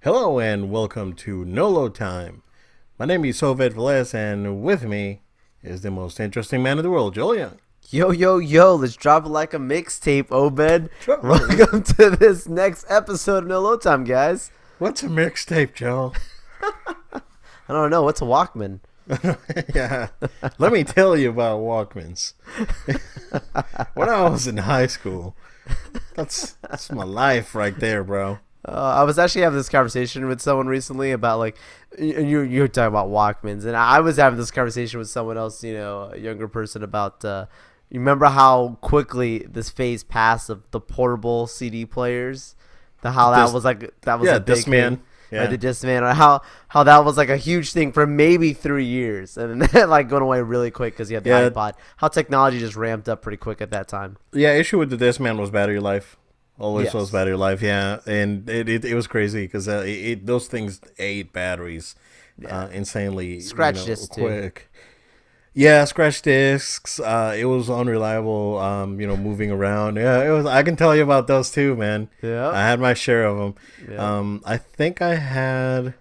Hello and welcome to Nolo Time. My name is Sovet Velez, and with me is the most interesting man in the world, Joel Young. Yo, yo, yo, let's drop it like a mixtape, Obed. Sure. Welcome to this next episode of No Low Time, guys. What's a mixtape, Joel? I don't know. What's a Walkman? Yeah, let me tell you about Walkmans. When I was in high school, that's my life right there, bro. I was actually having this conversation with someone recently about, like, you're talking about Walkmans, and I was having this conversation with someone else, a younger person, about, you remember how quickly this phase passed of the portable CD players? That was a big Discman. thing. Yeah. Right, the Discman, how that was like a huge thing for maybe 3 years, and then like going away really quick because you had the iPod. How technology just ramped up pretty quick at that time. Yeah, issue with the Discman was battery life. Always Yes. was battery life, yeah, and it was crazy because those things ate batteries insanely, Scratch discs too. quick. Yeah, scratch discs. It was unreliable. Moving around. Yeah, it was. I can tell you about those too, man. Yeah. I had my share of them. Yeah. I think I had.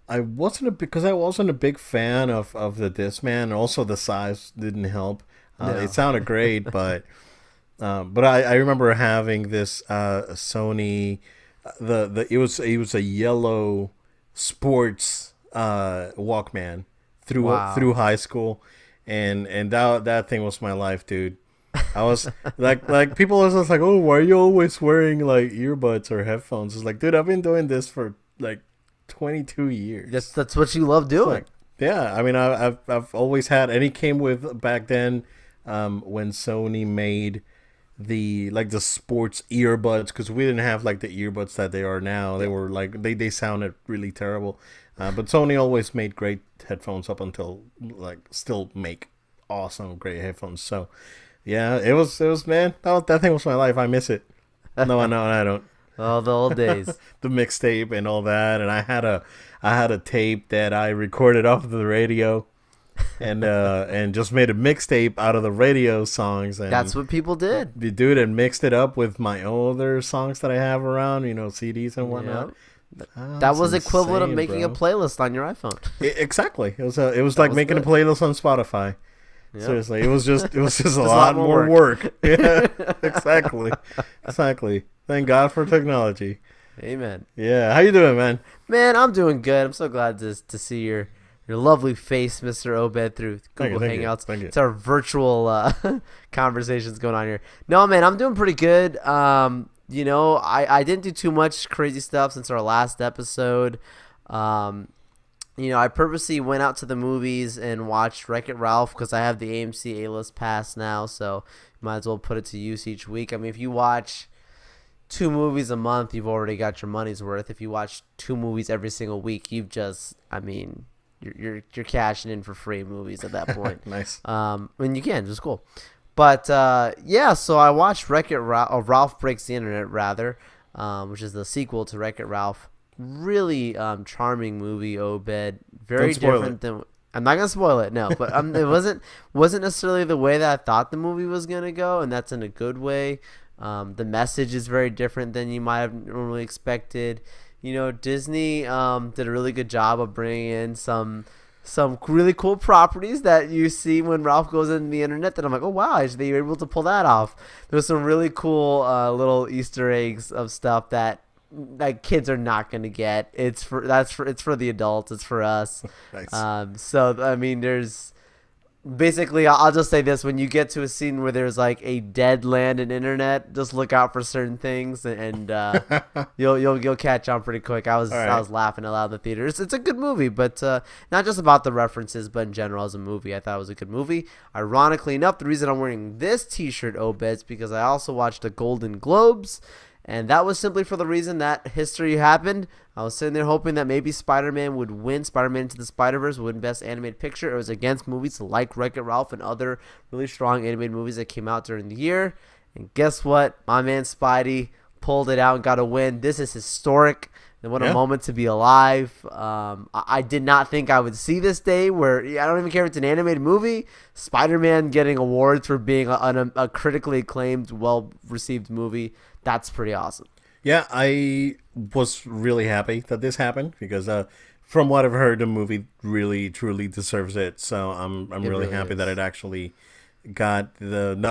I wasn't a big fan of the Discman. And also, the size didn't help. No. It sounded great, but I remember having this Sony. It was a yellow sports Walkman through high school, and that thing was my life, dude. I was like people was just like, oh, why are you always wearing like earbuds or headphones? It's like, dude, I've been doing this for like 22 years. That's what you love doing. Like, yeah, I mean, I've always had, and it came with back then when Sony made the sports earbuds, because we didn't have like the earbuds that they are now. They were like they sounded really terrible, but Sony always made great headphones up until still make awesome great headphones. So yeah, it was man, that thing was my life. I miss it. No, I don't. Oh, the old days. The mixtape and all that, and I had a tape that I recorded off of the radio, and just made a mixtape out of the radio songs. And That's what people did. the dude and mixed it up with my other songs that I have around, CDs and whatnot. That was equivalent of insane, making bro. a playlist on your iPhone. Exactly. It was like was making good. a playlist on Spotify. Yeah. Seriously, it was just a lot more work. Yeah, exactly. Thank God for technology. Amen. Yeah, how you doing, man? Man, I'm doing good. I'm so glad to see your lovely face, Mr. Obed, through Google Thank you. Hangouts. Thank you. It's our virtual conversations going on here. No, man, I'm doing pretty good. I didn't do too much crazy stuff since our last episode. I purposely went out to the movies and watched Wreck-It Ralph because I have the AMC A-List pass now, so might as well put it to use each week. I mean, if you watch 2 movies a month, you've already got your money's worth. If you watch 2 movies every single week, you're cashing in for free movies at that point. Nice. And you can, just cool. But so I watched Wreck-It Ralph, Ralph Breaks the Internet, rather, which is the sequel to Wreck-It Ralph. Really charming movie, Obed. Very different than. I'm not gonna spoil it, no, but it wasn't necessarily the way that I thought the movie was gonna go, and that's in a good way. The message is very different than you might have normally expected. Disney did a really good job of bringing in some really cool properties that you see when Ralph goes into the internet that I'm like, oh wow, they were able to pull that off. There's some really cool little Easter eggs of stuff that kids are not gonna get. It's for the adults. It's for us. Nice. So I mean, there's basically, I'll just say this: when you get to a scene where there's like a dead land and internet, just look out for certain things, and you'll catch on pretty quick. I was laughing out loud in the theater. It's a good movie, but not just about the references, but in general as a movie, I thought it was a good movie. Ironically enough, the reason I'm wearing this T-shirt, Obed, is because I also watched the Golden Globes. And that was simply for the reason that history happened. I was sitting there hoping that maybe Spider-Man would win. Spider-Man Into the Spider-Verse would win Best Animated Picture. It was against movies like Wreck-It Ralph and other really strong animated movies that came out during the year. And guess what? My man Spidey pulled it out and got a win. This is historic. And what a moment to be alive. I did not think I would see this day where I don't even care if it's an animated movie. Spider-Man getting awards for being a critically acclaimed, well-received movie. That's pretty awesome. Yeah, I was really happy that this happened because from what I've heard, the movie really truly deserves it. So I'm It really really happy that it is. actually got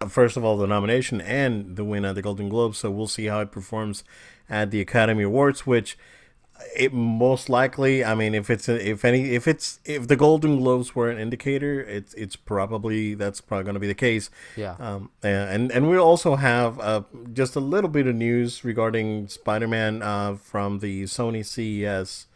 first of all the nomination and the win at the Golden Globes. So we'll see how it performs at the Academy Awards, which it most likely. I mean, if the Golden Globes were an indicator, it's probably that's probably going to be the case. Yeah. And we also have just a little bit of news regarding Spider-Man from the Sony CES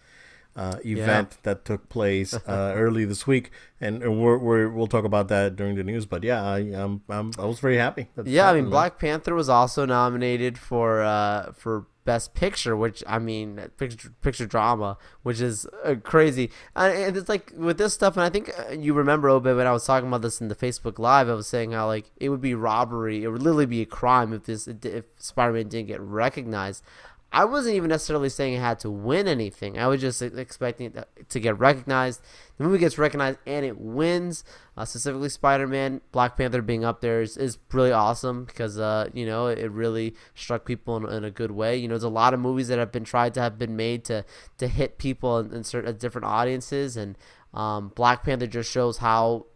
Yeah. event that took place early this week, and we'll talk about that during the news. But yeah, I was very happy that this Yeah, I mean, happened, man. Black Panther was also nominated for Best Picture, which I mean, picture drama, which is crazy. And it's like with this stuff, and I think you remember Obed when I was talking about this in the Facebook Live, I was saying how like it would be robbery, it would literally be a crime if Spider-Man didn't get recognized. I wasn't even necessarily saying it had to win anything. I was just expecting it to get recognized. The movie gets recognized and it wins. Specifically, Spider-Man, Black Panther being up there is really awesome because it really struck people in a good way. You know, there's a lot of movies that have been tried to have been made to hit people in certain different audiences, and Black Panther just shows how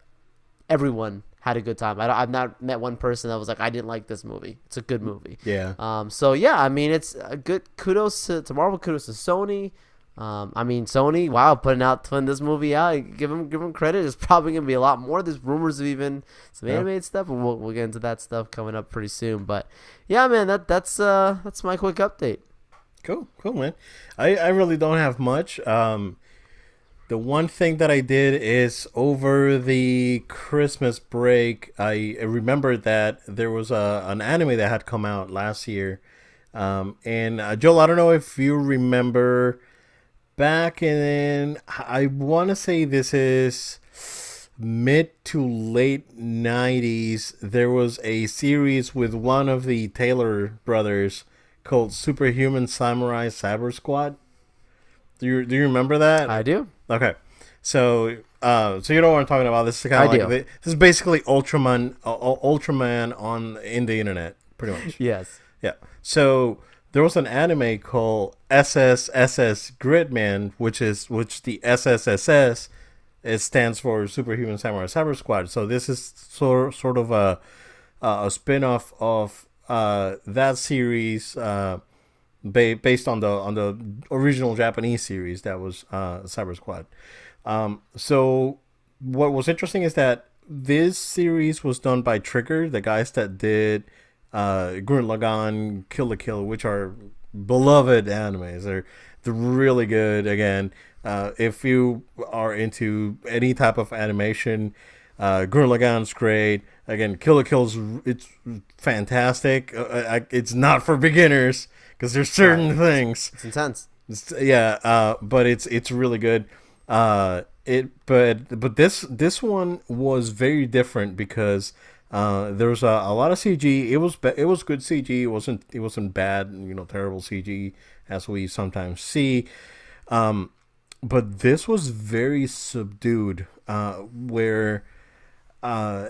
everyone had a good time. I've not met one person that was like, I didn't like this movie. It's a good movie. Yeah. So yeah, I mean, it's a good kudos to Marvel, kudos to Sony. I mean, Sony, wow, putting this movie out, give them credit. There's probably gonna be a lot more. There's rumors of even some Yeah. animated stuff, and we'll get into that stuff coming up pretty soon. But yeah, man, that's my quick update. Cool, man. I really don't have much. The one thing that I did is over the Christmas break, I remembered that there was an anime that had come out last year. And Joel, I don't know if you remember back in, I want to say this is mid to late 90s, there was a series with one of the Taylor brothers called Superhuman Samurai Cyber Squad. Do you remember that? I do. Okay, so you know what I'm talking about. This is kind I of like do. this is basically Ultraman on in the internet, pretty much. Yes. Yeah. So there was an anime called SSSS Gridman, which the SSSS it stands for Superhuman Samurai Cyber Squad. So this is sort of a spin off of that series. Based on the original Japanese series that was Cyber Squad. So what was interesting is that this series was done by Trigger, the guys that did Gurren Lagann, Kill la Kill, which are beloved animes. They're really good. Again, if you are into any type of animation, Gurren Lagann's great. Again, Kill la Kill's it's fantastic. It's not for beginners because there's Right. certain things. It's intense. Yeah, but it's really good. But this one was very different because there was a lot of CG. It was good CG. It wasn't bad, terrible CG as we sometimes see. But this was very subdued, where uh,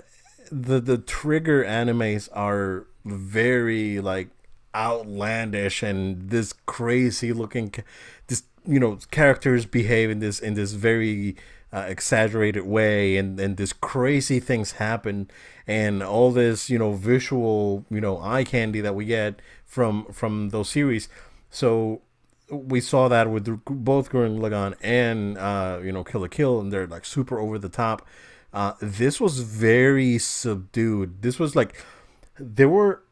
the trigger animes are very like outlandish and this crazy looking this characters behave in this very exaggerated way, and this crazy things happen, and all this visual eye candy that we get from those series. So we saw that with both Gurren Lagann and Kill la Kill, and they're like super over the top. This was very subdued. This was like there were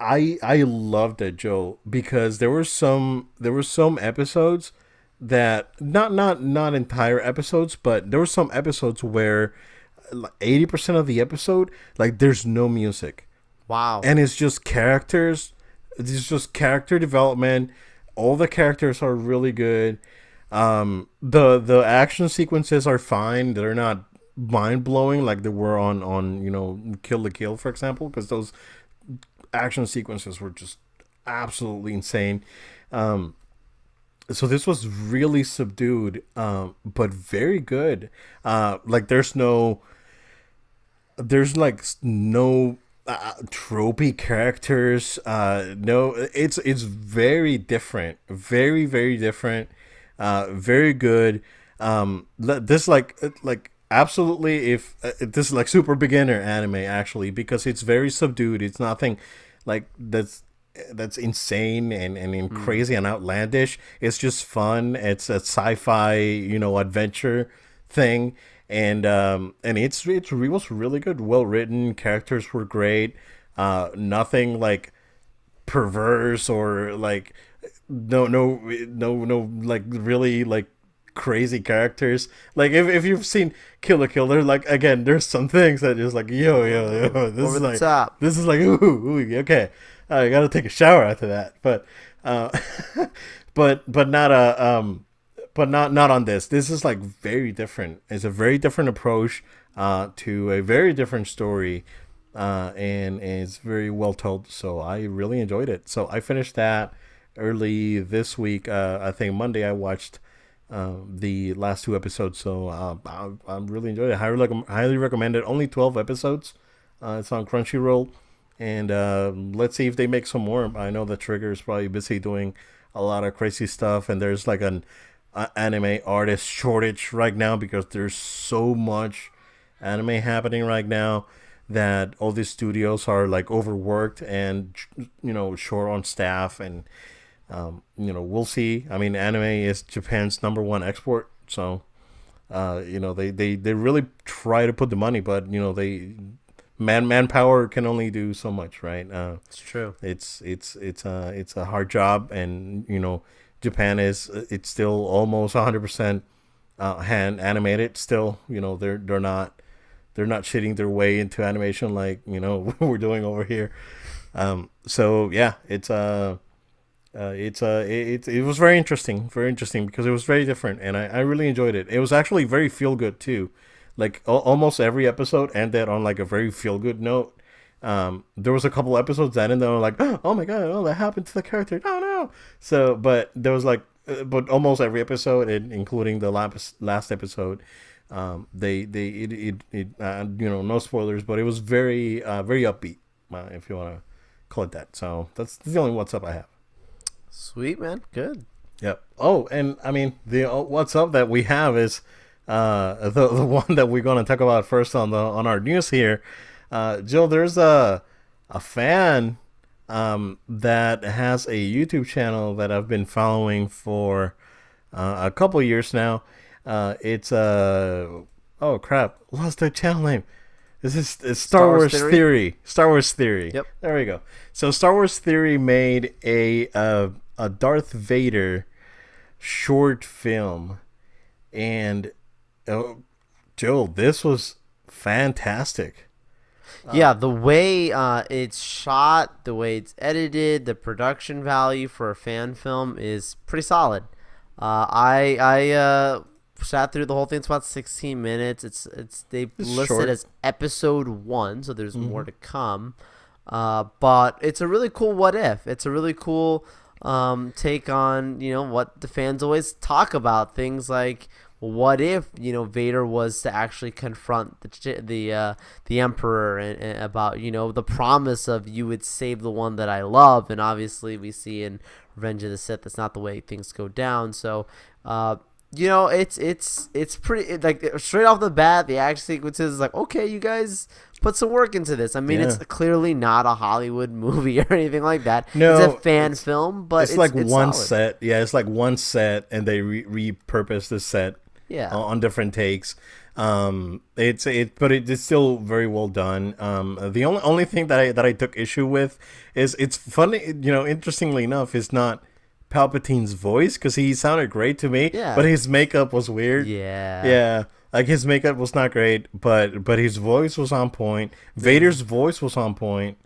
I loved it, Joe, because there were some episodes that not entire episodes, but there were some episodes where like 80% of the episode like there's no music, Wow. and it's just characters. It's just character development. All the characters are really good. The action sequences are fine. They're not mind blowing like they were on Kill la Kill, for example, because those action sequences were just absolutely insane. Um, so this was really subdued, but very good. Like there's like no tropey characters. No, it's very different, very different. Very good. This like absolutely if this is like super beginner anime actually because it's very subdued. It's nothing like that's insane and Mm. crazy and outlandish. It's just fun. It's a sci-fi, adventure thing, and it was really good, well written. Characters were great. Nothing like perverse or like no like really like crazy characters. Like if you've seen Kill la Kill, there's like again there's some things that just like yo Over the top. this is like ooh okay, I gotta take a shower after that. But uh but not a but not on this. This is like very different. It's a very different approach to a very different story, and it's very well told. So I really enjoyed it. So I finished that early this week. I think Monday I watched the last two episodes. So I really enjoyed it. Highly recommend it. Only 12 episodes. It's on Crunchyroll, and let's see if they make some more. I know the Trigger is probably busy doing a lot of crazy stuff, and there's like an anime artist shortage right now because there's so much anime happening right now that all these studios are like overworked and short on staff, and we'll see. I mean, anime is Japan's number one export, so they really try to put the money, but they manpower can only do so much, right? It's true. It's a hard job, and Japan is it's still almost 100% hand animated. Still, they're not shitting their way into animation like we're doing over here. So yeah, it was very interesting because it was very different, and I really enjoyed it. It was actually very feel good too. Like almost every episode ended on like a very feel good note. There was a couple episodes that ended on like, oh my god, oh that happened to the character, no no. So, but there was like, but almost every episode, including the last episode, they no spoilers, but it was very upbeat, if you want to call it that. So that's the only what's up I have. Sweet, man. Good. Yep. Oh, and I mean the what's up that we have is the one that we're gonna talk about first on our news here. Jill, there's a fan that has a YouTube channel that I've been following for a couple years now. It's oh crap, lost the channel name. This is it's Star Star Wars Wars Theory. Theory. Star Wars Theory. Yep. There we go. So Star Wars Theory made a Darth Vader short film, and Joel, this was fantastic. Yeah, the way it's shot, the way it's edited, the production value for a fan film is pretty solid. I sat through the whole thing. It's about 16 minutes. It's they It's list it short. as episode 1, so there's Mm-hmm. more to come. But it's a really cool what if. It's a really cool take on what the fans always talk about, things like what if Vader was to actually confront the Emperor and about the promise of you would save the one that I love, and obviously we see in Revenge of the Sith that's not the way things go down. So it's pretty like straight off the bat the action sequences is like, okay, you guys put some work into this. I mean, Yeah. it's clearly not a Hollywood movie or anything like that. No, it's a fan film, but it's like it's one solid. set. Yeah, it's like one set, and they repurpose the set Yeah. on different takes. But it's still very well done. The only thing that I took issue with is it's funny. Interestingly enough, is not Palpatine's voice because he sounded great to me, Yeah. but his makeup was weird. Yeah. Yeah, like his makeup was not great, but his voice was on point. Vader's voice was on point.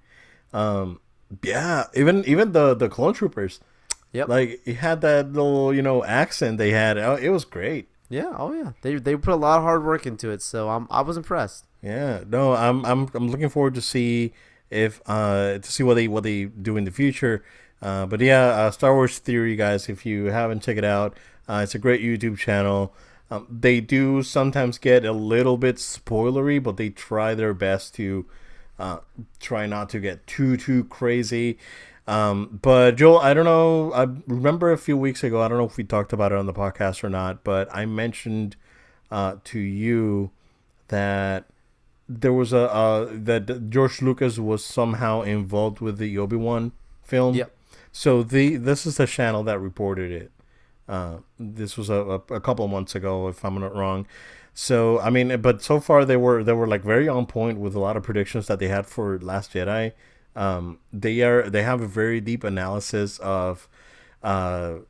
Yeah, even the clone troopers, Yep. like he had that little accent they had. Oh, it was great. Yeah. Oh yeah. They put a lot of hard work into it, so I was impressed. Yeah, no, I'm looking forward to see if to see what they do in the future. But yeah, Star Wars Theory, guys, if you haven't checked it out, it's a great YouTube channel. They do sometimes get a little bit spoilery, but they try their best to try not to get too crazy. But Joel, I don't know. I remember a few weeks ago. I don't know if we talked about it on the podcast or not, but I mentioned to you that there was that George Lucas was somehow involved with the Obi-Wan film. Yep. So this is the channel that reported it. This was a couple of months ago, if I'm not wrong. So I mean, but so far they were like very on point with a lot of predictions that they had for Last Jedi. They have a very deep analysis of, Kylo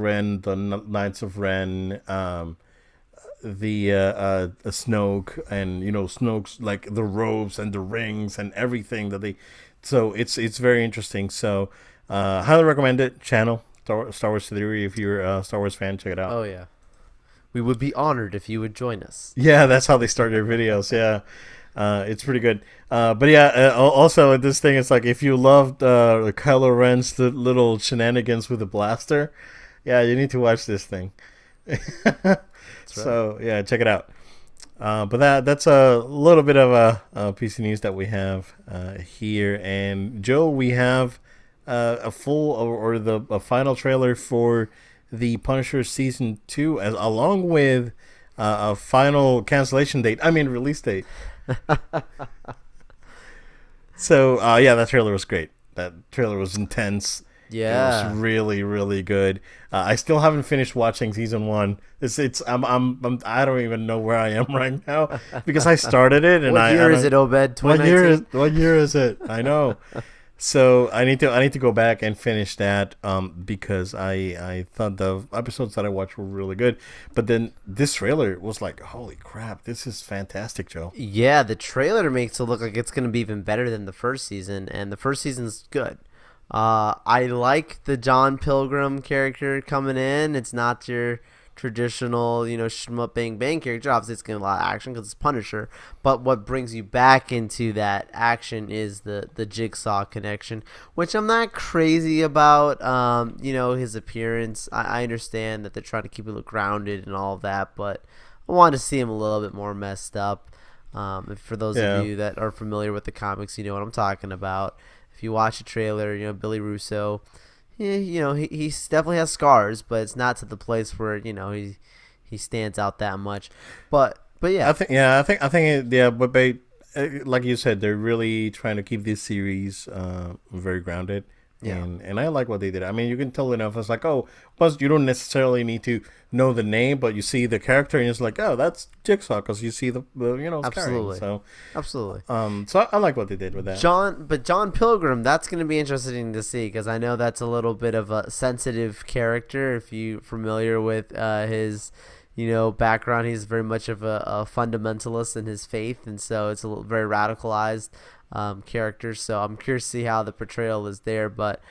Ren, the Knights of Ren, the Snoke, and Snoke's like the robes and the rings and everything that they. So it's very interesting. So highly recommend it. Channel Star Wars Theory. If you're a Star Wars fan, check it out. Oh yeah, we would be honored if you would join us. Yeah, that's how they start their videos. Yeah. It's pretty good. But yeah, also this thing, it's like if you loved Kylo Ren's little shenanigans with the blaster, yeah, you need to watch this thing. So yeah, check it out. But that's a little bit of a piece of news that we have here. And Joe, we have a full or a final trailer for the Punisher season 2, along with a final cancellation date. I mean, release date. So yeah, that trailer was great. That trailer was intense. Yeah, it was really, really good. I still haven't finished watching season 1. I don't even know where I am right now because I started it and what year is it, Obed? What year is it? I know. So I need to go back and finish that because I thought the episodes that I watched were really good, but then this trailer was like, holy crap, this is fantastic, Joe. Yeah, the trailer makes it look like it's going to be even better than the first season, and the first season's good. I like the John Pilgrim character coming in. It's not your traditional, shmup bang bang character. Obviously, it's getting a lot of action because it's Punisher. But what brings you back into that action is the Jigsaw connection, which I'm not crazy about. His appearance. I understand that they're trying to keep it grounded and all of that, but I want to see him a little bit more messed up. For those of you that are familiar with the comics, you know what I'm talking about. If you watch a trailer, Billy Russo. Yeah, he definitely has scars, but it's not to the place where he stands out that much. But yeah, I think but like you said, they're really trying to keep this series very grounded. Yeah. And I like what they did. I mean, you can tell enough. It's like, plus you don't necessarily need to know the name, but you see the character and it's like, oh, that's Jigsaw because you see the absolutely. So absolutely. So I like what they did with that. John Pilgrim, that's going to be interesting to see because I know that's a little bit of a sensitive character. If you're familiar with his background, he's very much of a fundamentalist in his faith, and so it's a very radicalized character. So I'm curious to see how the portrayal is there, but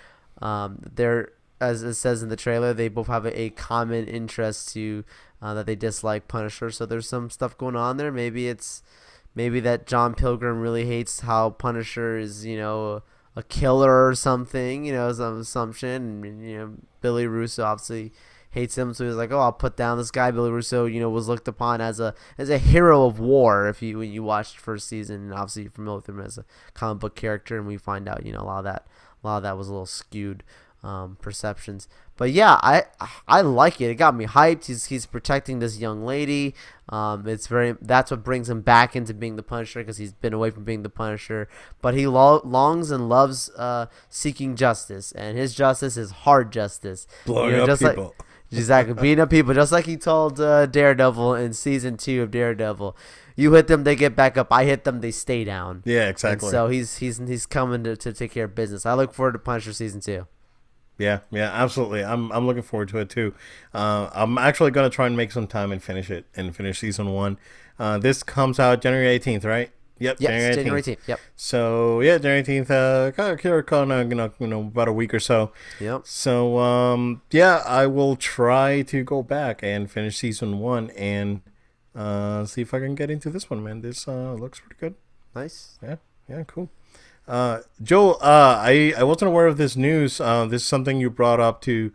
they're, as it says in the trailer, they both have a common interest to that they dislike Punisher. So there's some stuff going on there. Maybe that John Pilgrim really hates how Punisher is a killer or something, some assumption. And, Billy Russo obviously hates him, so he's like, I'll put down this guy. Billy Russo, was looked upon as a hero of war when you watched the first season, and obviously you're familiar with him as a comic book character, and we find out, a lot of that was a little skewed perceptions. But yeah, I like it. It got me hyped. He's protecting this young lady. That's what brings him back into being the Punisher because he's been away from being the Punisher. But he longs and loves seeking justice, and his justice is hard justice. Blowing up people. Exactly, beating up people, just like he told Daredevil in season 2 of Daredevil. You hit them, they get back up. I hit them, they stay down. Yeah, exactly. And so he's coming to take care of business. I look forward to Punisher season 2. Yeah, absolutely. I'm looking forward to it too. I'm actually gonna try and make some time and finish season 1. This comes out January 18th, right? Yep. Yes, January 18th. Yep. So yeah, January 18th. Kind of about a week or so. Yep. So yeah, I will try to go back and finish season 1 and see if I can get into this one, man. This looks pretty good. Nice. Yeah, cool. Joel, I wasn't aware of this news. This is something you brought up to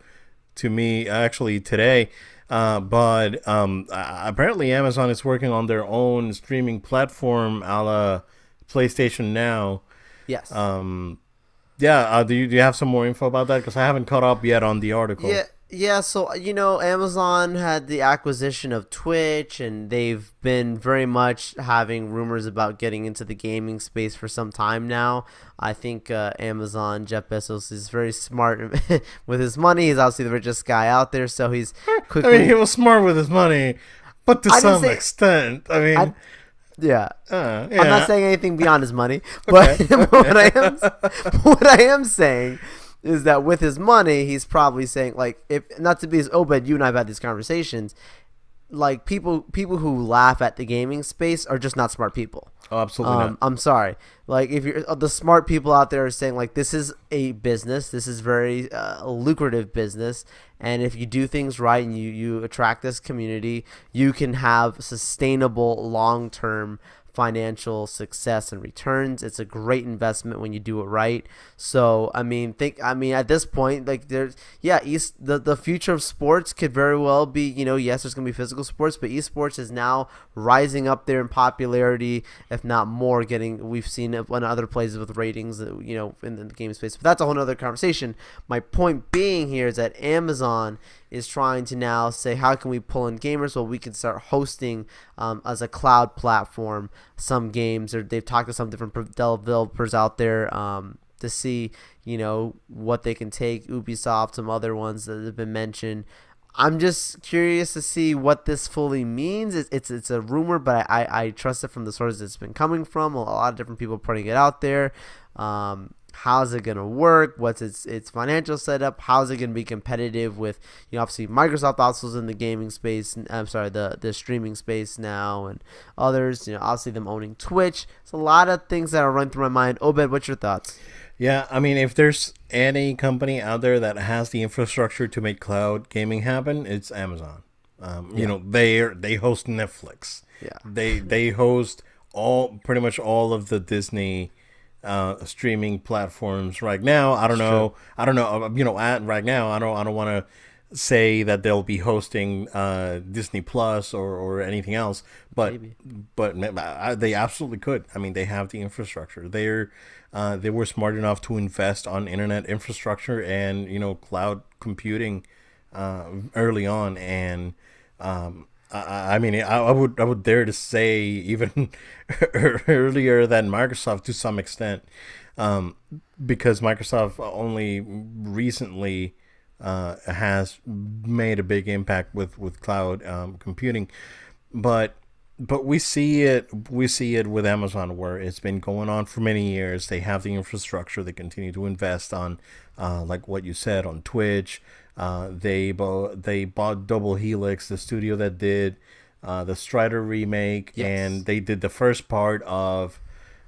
me actually today. But apparently Amazon is working on their own streaming platform a la PlayStation Now. Yes. Yeah, do you have some more info about that? Because I haven't caught up yet on the article. Yeah, yeah. So Amazon had the acquisition of Twitch, and they've been very much having rumors about getting into the gaming space for some time now. I think Amazon, Jeff Bezos, is very smart with his money. He's obviously the richest guy out there, so he's I mean, he quickly. was smart with his money, but to I didn't some say. extent. I mean, I, yeah. I'm not yeah. saying anything beyond his money, but Okay. what I am saying is that with his money, he's probably saying, like, if not to be as Obed, you and I have had these conversations, like people who laugh at the gaming space are just not smart people. Oh, absolutely not. I'm sorry. Like, if you're the smart people out there are saying, like, this is a business, this is very lucrative business, and if you do things right and you attract this community, you can have sustainable long term financial success and returns. It's a great investment when you do it right. So at this point, like, there's the future of sports could very well be, yes, there's gonna be physical sports, but esports is now rising up there in popularity, if not more. We've seen it in other places with ratings, in the game space. But that's a whole other conversation. My point being here is that Amazon is trying to now say, how can we pull in gamers? Well, we can start hosting as a cloud platform some games, or they've talked to some different developers out there to see, what they can take. Ubisoft, some other ones that have been mentioned. I'm just curious to see what this fully means. It's a rumor, but I trust it from the sources it's been coming from. A lot of different people putting it out there. How's it gonna work? What's its financial setup? How's it gonna be competitive with, obviously Microsoft also is in the gaming space. I'm sorry, the streaming space now, and others. Obviously them owning Twitch. It's a lot of things that are running through my mind. Obed, what's your thoughts? Yeah, I mean, if there's any company out there that has the infrastructure to make cloud gaming happen, it's Amazon. Yeah, They host Netflix. yeah, They host pretty much all of the Disney streaming platforms right now. I don't it's true. know. I don't know. Right now, I don't want to say that they'll be hosting Disney Plus or anything else, but Maybe. they absolutely could. I mean, they have the infrastructure. They were smart enough to invest on internet infrastructure and cloud computing early on, and I mean, I would dare to say even earlier than Microsoft to some extent, um, because Microsoft only recently has made a big impact with cloud computing, but we see it with Amazon, where it's been going on for many years. They have the infrastructure. They continue to invest on, like what you said, on Twitch. They bought Double Helix, the studio that did the Strider remake, and Yes. they did the first part of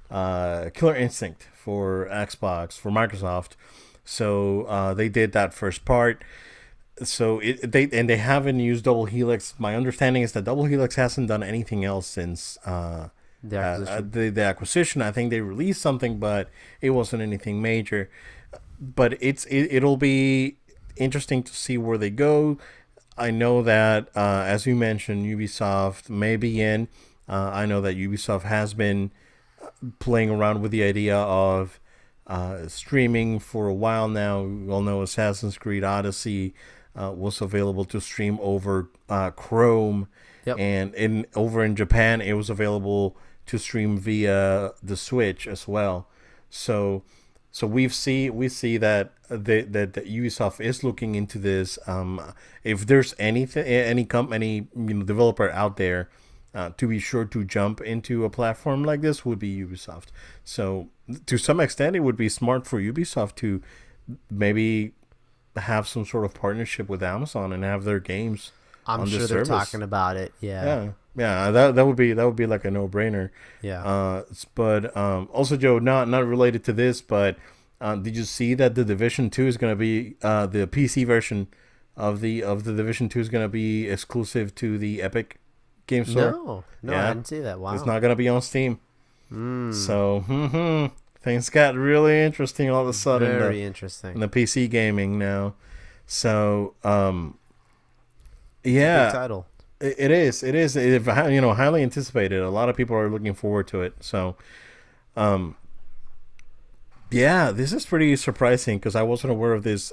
Killer Instinct for Xbox for Microsoft. So they did that first part. So they haven't used Double Helix. My understanding is that Double Helix hasn't done anything else since The acquisition. the acquisition. I think they released something, but it wasn't anything major. But it'll be interesting to see where they go. I know that as you mentioned, Ubisoft may be in. I know that Ubisoft has been playing around with the idea of streaming for a while now. We all know Assassin's Creed Odyssey was available to stream over Chrome, Yep. and over in Japan it was available to stream via the Switch as well. So we see that that Ubisoft is looking into this. If there's any company, developer out there to be sure to jump into a platform like this, would be Ubisoft. So to some extent, it would be smart for Ubisoft to maybe have some sort of partnership with Amazon and have their games I'm on this sure they're service. talking about it. Yeah. Yeah, yeah, that would be like a no brainer. Yeah. But also, Joe, not related to this, but did you see that the Division Two is going to be the PC version of the Division Two is going to be exclusive to the Epic Game Store? No, I Yeah, didn't see that. it's Wow. not going to be on Steam. Hmm. So things got really interesting all of a sudden Very in interesting. the PC gaming now. So It's a big Yeah, title. it is. It is. Highly anticipated. A lot of people are looking forward to it. So, um, yeah, this is pretty surprising because I wasn't aware of this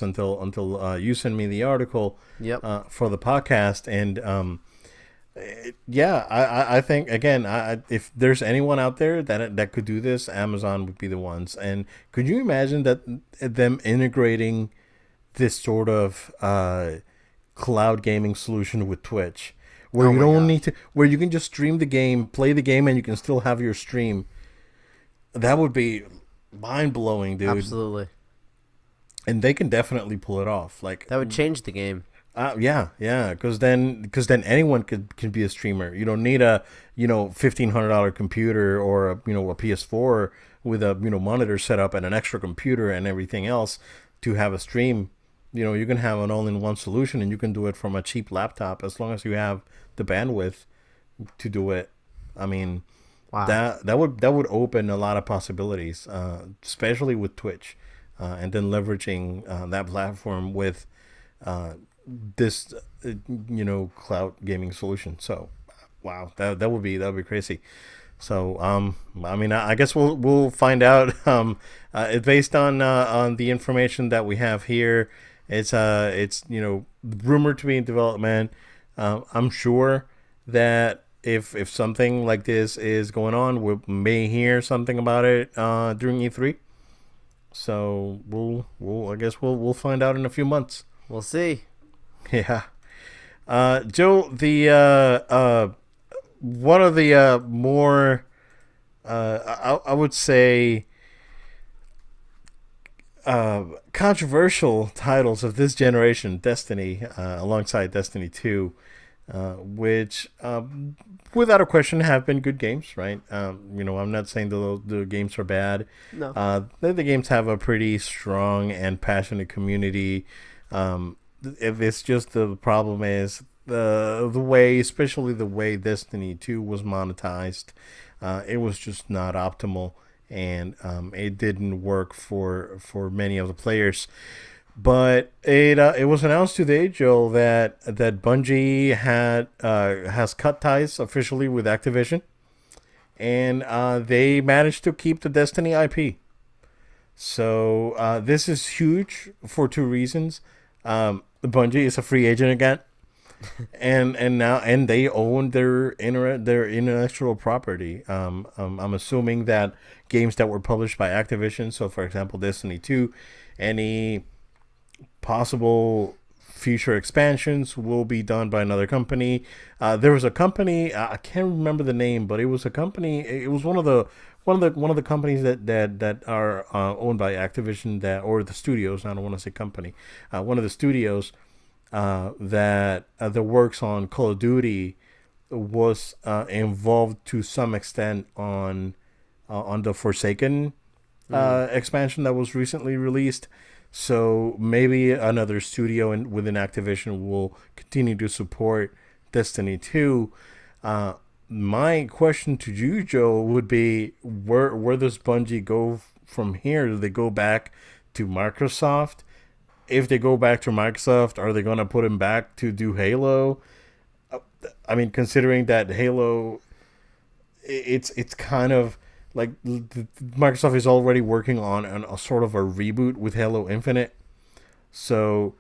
until you sent me the article Yep. for the podcast, and yeah, I think again, if there's anyone out there that could do this, Amazon would be the ones. And could you imagine that them integrating this sort of cloud gaming solution with Twitch, where Oh you my don't need gosh. to, where you can just stream the game, play the game, and you can still have your stream. That would be mind blowing, dude. Absolutely. And they can definitely pull it off. Like, That would change the game. yeah, yeah, because then anyone could be a streamer. You don't need a $1,500 computer or a PS4 with a monitor set up and an extra computer and everything else to have a stream. You can have an all-in-one solution, and you can do it from a cheap laptop as long as you have the bandwidth to do it. I mean, Wow. that would open a lot of possibilities, especially with Twitch, and then leveraging that platform with uh, this cloud gaming solution. So, wow, that would be crazy. So, I mean, I guess we'll find out. It's based on the information that we have here. It's rumored to be in development. I'm sure that if something like this is going on, we may hear something about it during E3. So I guess we'll find out in a few months. We'll see. Yeah. Joe, the one of the more I would say controversial titles of this generation, Destiny, alongside Destiny 2, which without a question have been good games, right? I'm not saying the games are bad. No. The games have a pretty strong and passionate community. If it's just the problem is the way, especially the way Destiny 2 was monetized, it was just not optimal, and it didn't work for many of the players. But it was announced today, Joel, that Bungie has cut ties officially with Activision, and they managed to keep the Destiny IP. So this is huge for two reasons. Bungie is a free agent again, and they own their intellectual property. I'm assuming that games that were published by Activision, so for example, Destiny 2, any possible future expansions will be done by another company. There was a company, I can't remember the name, but it was a company. It was one of the companies that are owned by Activision, or the studios. I don't want to say company. One of the studios that works on Call of Duty was involved to some extent on the Forsaken Mm. expansion that was recently released. So maybe another studio within Activision will continue to support Destiny 2. Uh, my question to you, Joe, would be where does Bungie go from here? Do they go back to Microsoft? If they go back to Microsoft, are they going to put him back to do Halo? I mean, considering that Halo, it's kind of like Microsoft is already working on a sort of a reboot with Halo Infinite. So,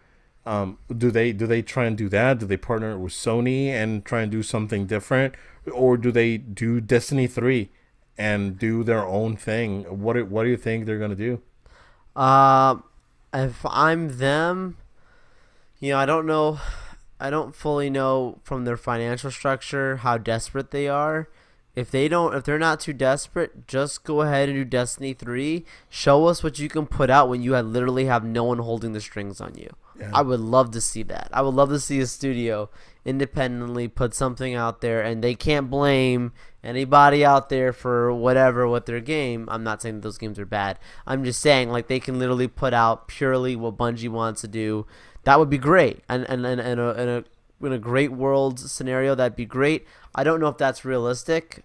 do they try and do that? Do they partner with Sony and try and do something different, or do they do Destiny 3 and do their own thing? What do you think they're gonna do? Um, if I'm them, I don't know. I don't fully know from their financial structure how desperate they are. If they're not too desperate, just go ahead and do Destiny 3. Show us what you can put out when you literally have no one holding the strings on you. Yeah, I would love to see that. I would love to see a studio independently put something out there, and they can't blame anybody out there for whatever with their game. I'm not saying that those games are bad. I'm just saying like they can literally put out purely what Bungie wants to do. That would be great. In a great world scenario, that'd be great. I don't know if that's realistic,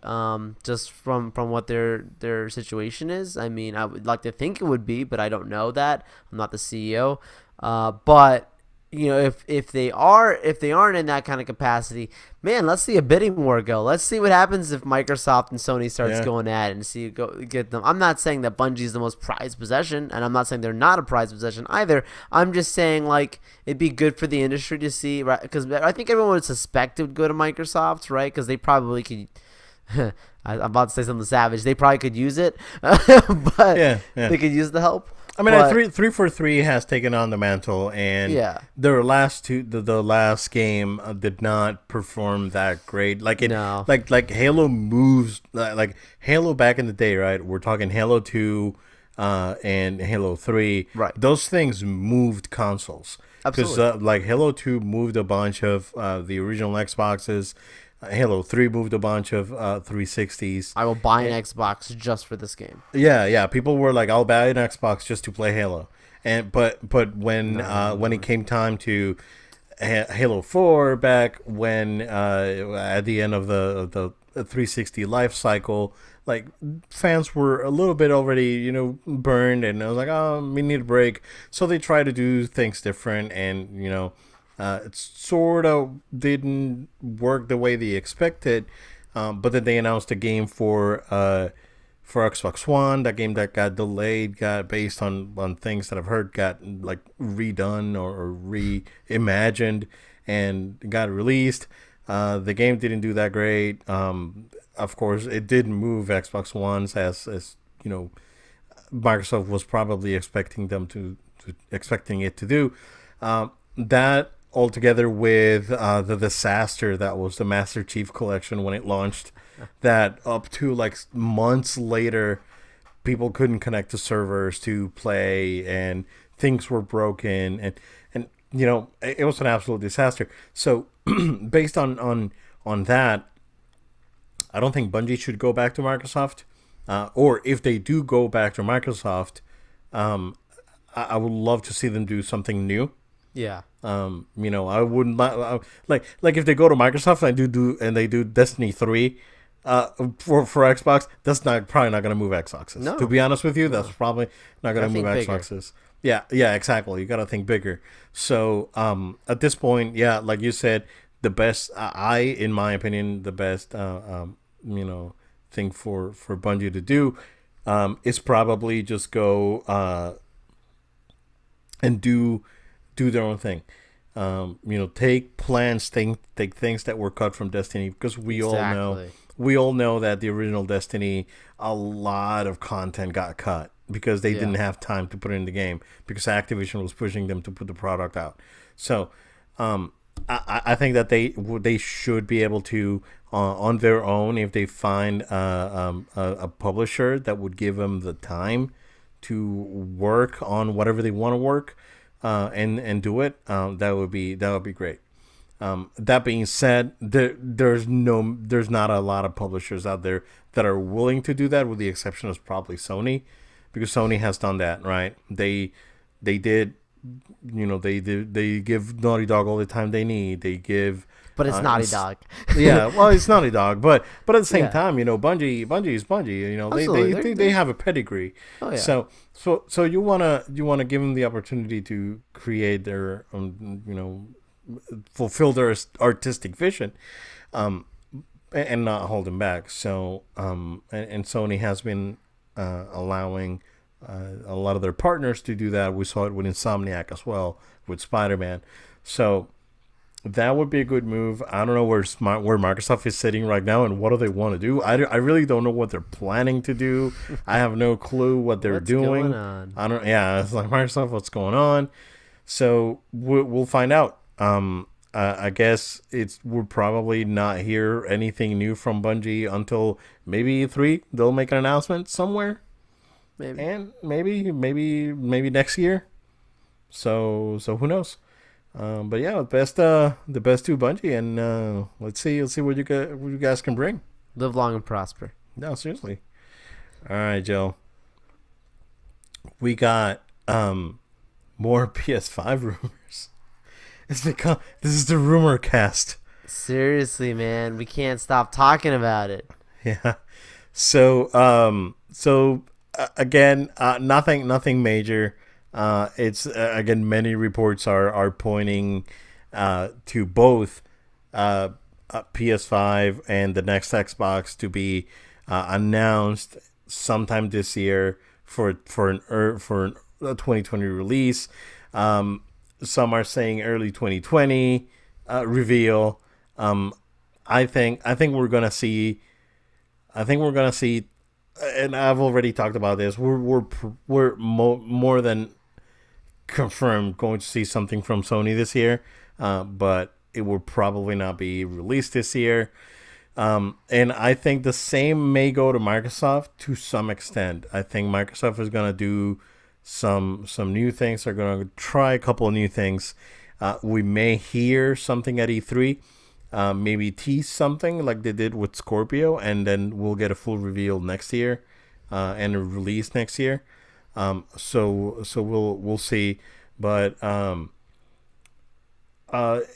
just from what their situation is. I mean, I would like to think it would be, but I don't know that. I'm not the CEO. But if they aren't in that kind of capacity, man, let's see a bidding war go. Let's see what happens if Microsoft and Sony starts going at it and get them. I'm not saying that Bungie is the most prized possession, and I'm not saying they're not a prized possession either. I'm just saying like it'd be good for the industry to see, right? Because I think everyone would suspect it would go to Microsoft, right? Because they probably could. I'm about to say something savage. They probably could use it, but they could use the help. I mean, 343 has taken on the mantle, and their last the last game did not perform that great. Like like Halo moves, like Halo back in the day, right? We're talking Halo 2 and Halo 3. Right. Those things moved consoles. Absolutely. Because like Halo 2 moved a bunch of the original Xboxes. Halo 3 moved a bunch of 360s. I will buy an Xbox just for this game. Yeah. People were like, "I'll buy an Xbox just to play Halo." But when it came time to Halo 4, back when at the end of the 360 life cycle, like fans were a little bit already burned, and I was like, "Oh, we need a break." So they tried to do things different, and it sort of didn't work the way they expected, but then they announced a game for Xbox One. That game that got delayed, got based on things that I've heard got like redone or reimagined and got released. The game didn't do that great. Of course, it did move Xbox Ones as Microsoft was probably expecting it to do. That altogether with the disaster that was the Master Chief Collection when it launched, that up to like months later people couldn't connect to servers to play, and things were broken, and it was an absolute disaster. So based on that, I don't think Bungie should go back to Microsoft, or if they do go back to Microsoft, I would love to see them do something new. Yeah. I wouldn't like if they go to Microsoft and they do Destiny 3 for Xbox, that's probably not going to move Xboxes. No. To be honest with you, that's probably not going to move Xboxes. Yeah, exactly. You got to think bigger. So, at this point, like you said, the best in my opinion, the best thing for Bungie to do is probably just go and do their own thing. Take plans, take things that were cut from Destiny, because we all know that the original Destiny, a lot of content got cut because they didn't have time to put it in the game, because Activision was pushing them to put the product out. So I think that they should be able to on their own, if they find a publisher that would give them the time to work on whatever they want to work. And do it. That would be great. That being said, there's not a lot of publishers out there that are willing to do that, with the exception of probably Sony, because Sony has done that, right? They did, they give Naughty Dog all the time they need. They give. But it's Naughty Dog. Yeah, well, it's Naughty Dog, but at the same time, Bungie is Bungie. They have a pedigree. Oh, yeah. So you wanna give them the opportunity to create their fulfill their artistic vision, and not hold them back. So and Sony has been allowing a lot of their partners to do that. We saw it with Insomniac as well, with Spider-Man. So that would be a good move. I don't know where Microsoft is sitting right now and what do they want to do. I really don't know what they're planning to do. I have no clue what they're doing. Going on? I don't. Yeah, it's like, Microsoft, what's going on? So we'll find out. I guess we'll probably not hear anything new from Bungie until maybe E3. They'll make an announcement somewhere. Maybe. And maybe next year. So who knows? But yeah, the best to Bungie, and let's see what you guys can bring. Live long and prosper. No, seriously. All right, Joe. We got more PS5 rumors. This is the rumor cast. Seriously, man, we can't stop talking about it. Yeah. So again, nothing major. It's again, many reports are pointing to both PS5 and the next Xbox to be announced sometime this year for a 2020 release. Some are saying early 2020 reveal. Um, I think we're gonna see. I think we're gonna see, and I've already talked about this. We're more than confirmed going to see something from Sony this year, but it will probably not be released this year. And I think the same may go to Microsoft to some extent. I think Microsoft is gonna do some new things. They're gonna try a couple of new things. We may hear something at E3. Maybe tease something like they did with Scorpio, and then we'll get a full reveal next year, and a release next year. So we'll see, but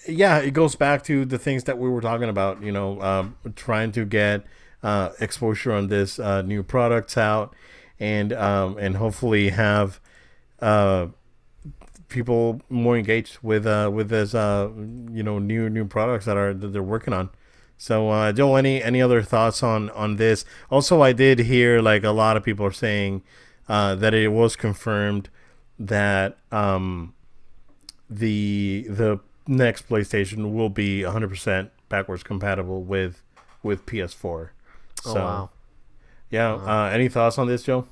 yeah, it goes back to the things that we were talking about. Trying to get exposure on this new products out, and hopefully have uh, people more engaged with this new products that they're working on. So Joel, any other thoughts on this? Also, I did hear like a lot of people are saying that it was confirmed that the next PlayStation will be 100% backwards compatible with PS4. Oh So wow. yeah, Wow. any thoughts on this, Joe?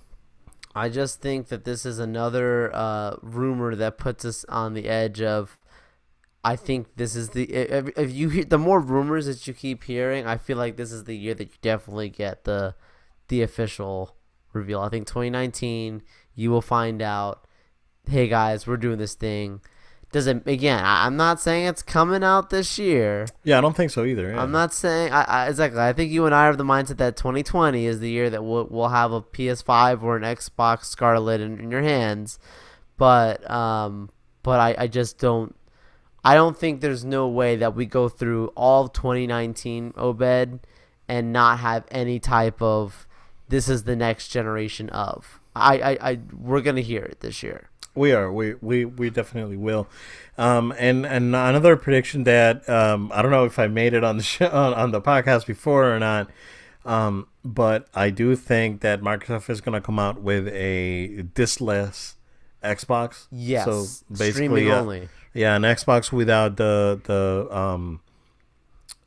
I just think that this is another rumor that puts us on the edge of. I think this is the if you hear the more rumors that you keep hearing, I feel like this is the year that you definitely get the official reveal. I think 2019 you will find out. Hey guys, we're doing this thing. Doesn't again? I'm not saying it's coming out this year. Yeah, I don't think so either. I'm Yeah. not saying exactly. I think you and I are of the mindset that 2020 is the year that we'll have a PS5 or an Xbox Scarlet in your hands. But I just don't. I don't think there's no way that we go through all of 2019 Obed and not have any type of this is the next generation of. We're gonna hear it this year. We are. We definitely will. And another prediction that I don't know if I made it on the show, on the podcast before or not. But I do think that Microsoft is going to come out with a diskless Xbox. So Yes, basically, streaming only. yeah, an Xbox without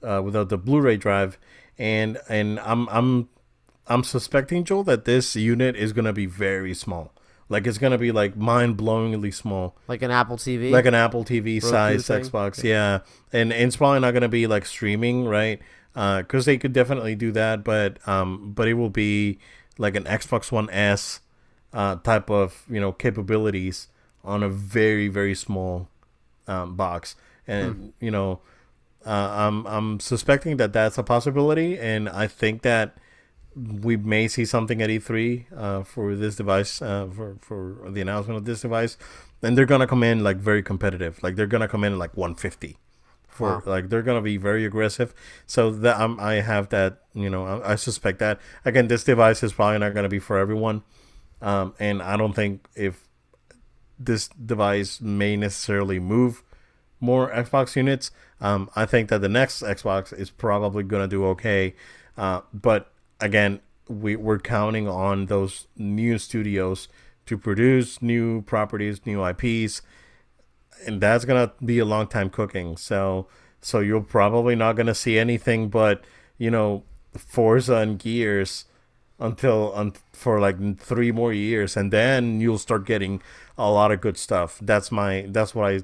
the Blu-ray drive, and I'm suspecting, Joel, that this unit is going to be very small. Like it's gonna be like mind-blowingly small, Like an Apple TV, like an Apple TV Roku size thing. Xbox. Yeah, and it's probably not gonna be like streaming, right? Because they could definitely do that, but it will be like an Xbox One S type of capabilities on a very very small box, Hmm. and I'm suspecting that that's a possibility, and I think that we may see something at E3 for this device, for the announcement of this device, and they're gonna come in like very competitive. Like they're gonna come in like 150 for Wow. like they're gonna be very aggressive. So that I have that I suspect that again this device is probably not gonna be for everyone, and I don't think if this device may necessarily move more Xbox units. I think that the next Xbox is probably gonna do okay, but again, we're counting on those new studios to produce new properties, new IPs, and that's gonna be a long time cooking. So you're probably not gonna see anything but Forza and Gears for like 3 more years, and then you'll start getting a lot of good stuff. That's what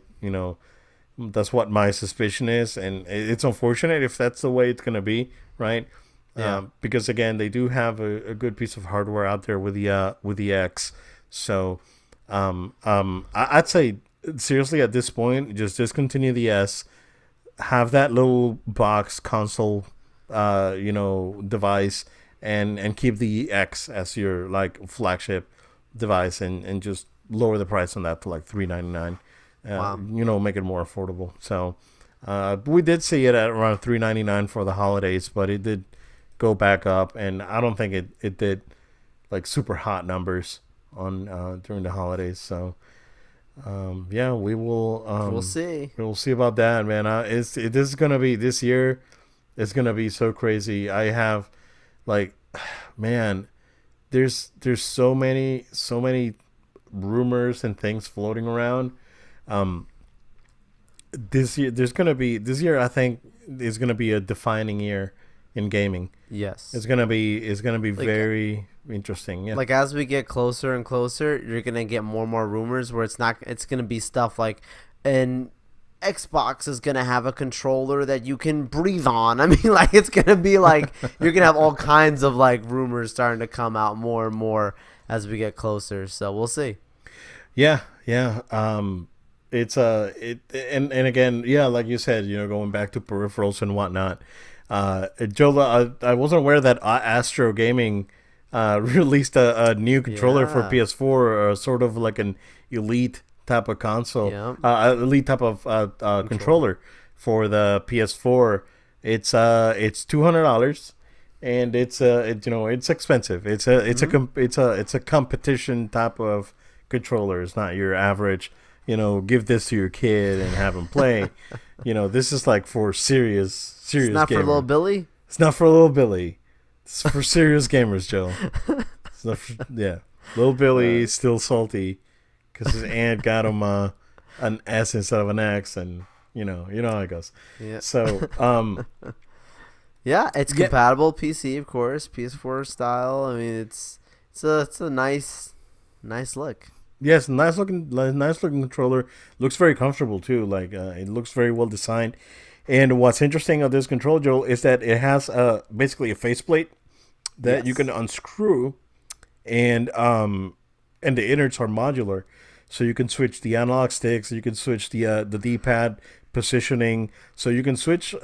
my suspicion is, and it's unfortunate if that's the way it's gonna be, right? Yeah. Because again, they do have a good piece of hardware out there with the X. So I'd say seriously at this point, just discontinue the S, have that little box console, device, and keep the X as your like flagship device, and just lower the price on that to like $399. Wow. Make it more affordable. So we did see it at around $399 for the holidays, but it did go back up, and I don't think it did like super hot numbers on during the holidays. So Yeah, we will. We'll see. We'll see about that, man. This is gonna be this year. It's gonna be so crazy. I have like, man, there's so many rumors and things floating around. Um, this year I think is gonna be a defining year in gaming. Yes. It's gonna be Like very interesting. Yeah. like as we get closer and closer, you're gonna get more and more rumors where it's gonna be stuff like an Xbox is gonna have a controller that you can breathe on. I mean, like it's gonna be like you're gonna have all kinds of like rumors starting to come out more and more as we get closer. So we'll see. Yeah, yeah. It's it and again, yeah, like you said, going back to peripherals and whatnot. Joe, I wasn't aware that Astro Gaming released a new controller for Yeah. PS4, sort of like an elite type of console, Yeah. elite type of Controller. controller for the PS4. It's $200, and it's expensive. It's a competition type of controller. It's not your average. Give this to your kid and have him play. This is like for It's serious not for little gamer. Billy. It's not for little Billy. It's for serious gamers, Joe. It's not for, yeah. Little Billy is still salty because his aunt got him an S instead of an X, and you know how it goes. Yeah. So, Yeah, it's yeah, compatible PC, of course, PS4 style. I mean, it's a nice look. yes, nice looking controller. Looks very comfortable too. Like it looks very well designed. And what's interesting of this controller, Joel, is that it has basically a faceplate that you Yes. can unscrew, and the innards are modular, so you can switch the analog sticks, you can switch the D-pad positioning, so you can switch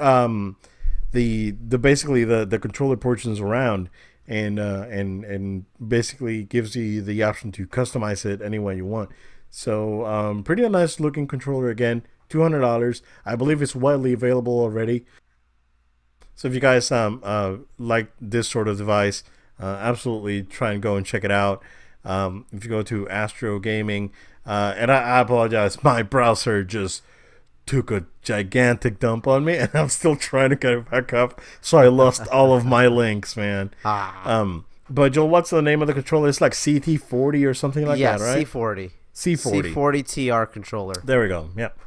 the basically the controller portions around, and basically gives you the option to customize it any way you want. So pretty nice looking controller again. $200. I believe it's widely available already. So if you guys like this sort of device, absolutely try and go and check it out. If you go to Astro Gaming, and I apologize, my browser just took a gigantic dump on me, and I'm still trying to get it back up. So I lost all of my links, man. Ah. But Joel, what's the name of the controller? It's like CT40 or something like Yes, that, right? C40. C40. C40 TR controller. There we go. Yep.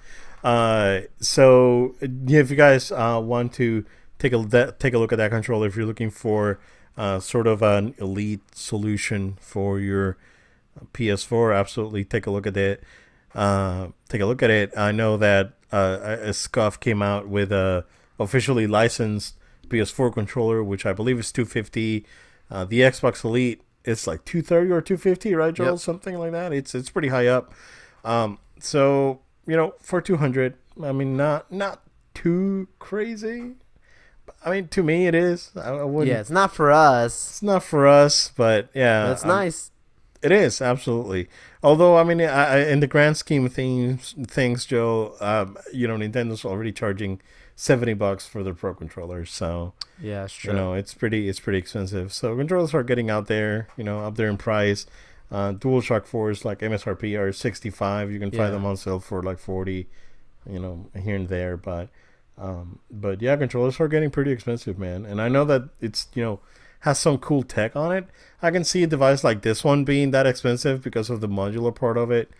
So yeah, if you guys want to take a look at that controller, if you're looking for sort of an elite solution for your PS4, absolutely take a look at it. Take a look at it. I know that Scuff came out with a officially licensed PS4 controller, which I believe is 250. The Xbox Elite is like 230 or 250, right, Joel? Yep. Something like that. It's pretty high up. So for 200, I mean, not too crazy. I mean, to me, it is. I Yeah, wouldn't. it's not for us, It's not for us, but but yeah, it's nice. it is absolutely. Although, I mean, in the grand scheme of things, Joe, Nintendo's already charging $70 for their Pro controllers, so Yeah, it's true. it's pretty expensive. So controllers are getting out there, up there in price. DualShock 4s like MSRP are 65. You can find Yeah. them on sale for like 40, here and there. But yeah, controllers are getting pretty expensive, man. And I know that it's has some cool tech on it. I can see a device like this one being that expensive because of the modular part of it.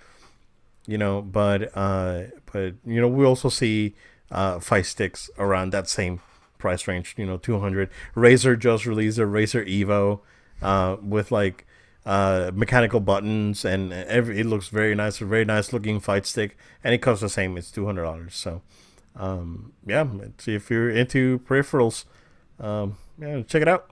But we also see fight sticks around that same price range. 200. Razer just released a Razer Evo with like mechanical buttons, and it looks very nice. A very nice looking fight stick, and it costs the same. It's $200. So yeah, if you're into peripherals, yeah, check it out.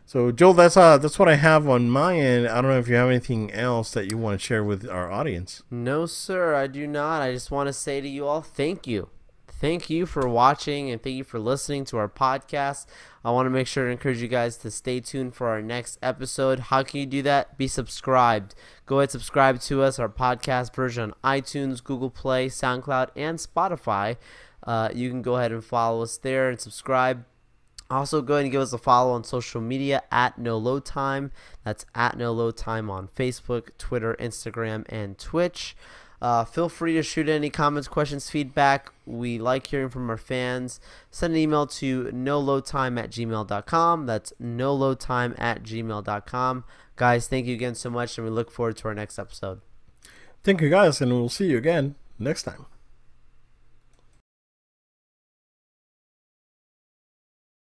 So Joel, that's what I have on my end. I don't know if you have anything else that you want to share with our audience. No, sir, I do not. I just want to say to you all, thank you. Thank you for watching and thank you for listening to our podcast. I want to make sure to encourage you guys to stay tuned for our next episode. How can you do that? Be subscribed. Go ahead, subscribe to us, our podcast version on iTunes, Google Play, SoundCloud, and Spotify. You can go ahead and follow us there and subscribe. Also, go ahead and give us a follow on social media at No Load Time. That's at No Load Time on Facebook, Twitter, Instagram, and Twitch. Feel free to shoot any comments, questions, feedback. We like hearing from our fans. Send an email to noloadtime@gmail.com. That's noloadtime@gmail.com. Guys, thank you again so much, and we look forward to our next episode. Thank you, guys, and we'll see you again next time.